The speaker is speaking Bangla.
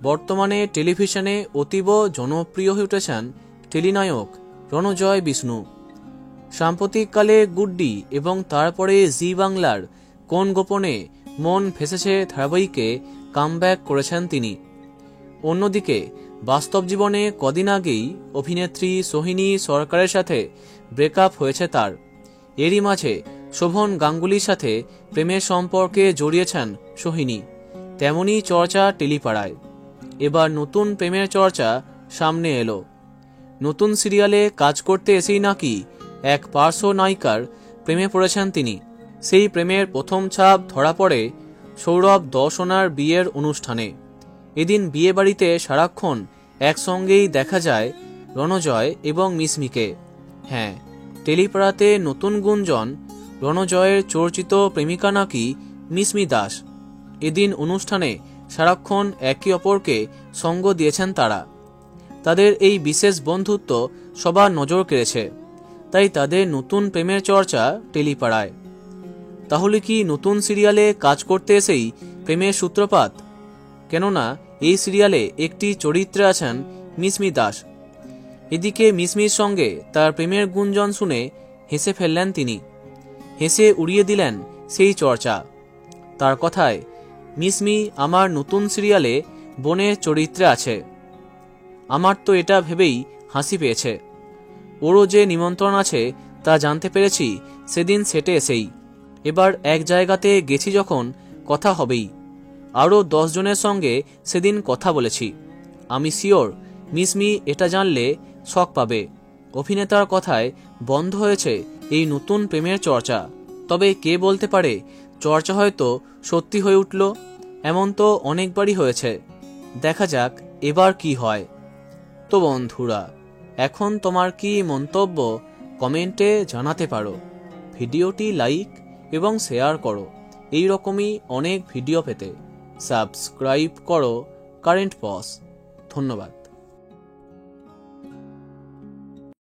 বর্তমানে টেলিভিশনে অতীব জনপ্রিয় হয়ে উঠেছেন টেলিনায়ক রণজয় বিষ্ণু। সাম্প্রতিককালে গুড্ডি এবং তারপরে জি বাংলার কোন গোপনে মন ভেসেছে ধারাবাহিকে কামব্যাক করেছেন তিনি। অন্যদিকে বাস্তব জীবনে কদিন আগেই অভিনেত্রী সোহিনী সরকারের সাথে ব্রেকআপ হয়েছে তার। এরই মাঝে শোভন গাঙ্গুলির সাথে প্রেমের সম্পর্কে জড়িয়েছেন সোহিনী। তেমনই চর্চা টেলিপাড়ায়। এবার নতুন প্রেমের চর্চা সামনে এলো। নতুন সিরিয়ালে কাজ করতে এসেই নাকি এক পার্শ্ব নায়িকার প্রেমে পড়েছেন তিনি। সেই প্রেমের প্রথম ছাপ ধরা পড়ে সৌরভ দর্শনার বিয়ের অনুষ্ঠানে। এদিন বিয়ে বাড়িতে সারাক্ষণ একসঙ্গেই দেখা যায় রণজয় এবং মিসমিকে। হ্যাঁ, টেলিপাড়াতে নতুন গুঞ্জন, রণজয়ের চর্চিত প্রেমিকা নাকি মিসমি দাস। এদিন অনুষ্ঠানে সারাক্ষণ একে অপরকে সঙ্গ দিয়েছেন তারা। তাদের এই বিশেষ বন্ধুত্ব সবার নজর কেড়েছে, তাই তাদের নতুন প্রেমের চর্চা টেলিপাড়ায়। তাহলে কি নতুন সিরিয়ালে কাজ করতে এসেই প্রেমের সূত্রপাত? কেননা এই সিরিয়ালে একটি চরিত্রে আছেন মিসমি দাস। এদিকে মিসমির সঙ্গে তার প্রেমের গুঞ্জন শুনে হেসে ফেললেন তিনি। হেসে উড়িয়ে দিলেন সেই চর্চা। তার কথায়, মিসমি আমার নতুন সিরিয়ালে বোনের চরিত্রে আছে। আমার তো এটা ভেবেই হাসি পেয়েছে। ওরও যে নিমন্ত্রণ আছে তা জানতে পেরেছি সেদিন সেটে এসেই। এবার এক জায়গাতে গেছি যখন কথা হবেই। আরও 10 জনের সঙ্গে সেদিন কথা বলেছি। আমি শিওর মিসমি এটা জানলে শক পাবে। অভিনেতার কথায় বন্ধ হয়েছে এই নতুন প্রেমের চর্চা। তবে কে বলতে পারে চর্চা হয়তো সত্যি হয়ে উঠল। এমন তো অনেকবারই হয়েছে। দেখা যাক এবার কি হয়। তো বন্ধুরা, এখন তোমার কি মন্তব্য কমেন্টে জানাতে পারো। ভিডিওটি লাইক এবং শেয়ার করো। এই রকমই অনেক ভিডিও পেতে সাবস্ক্রাইব করো কারেন্ট পজ। ধন্যবাদ।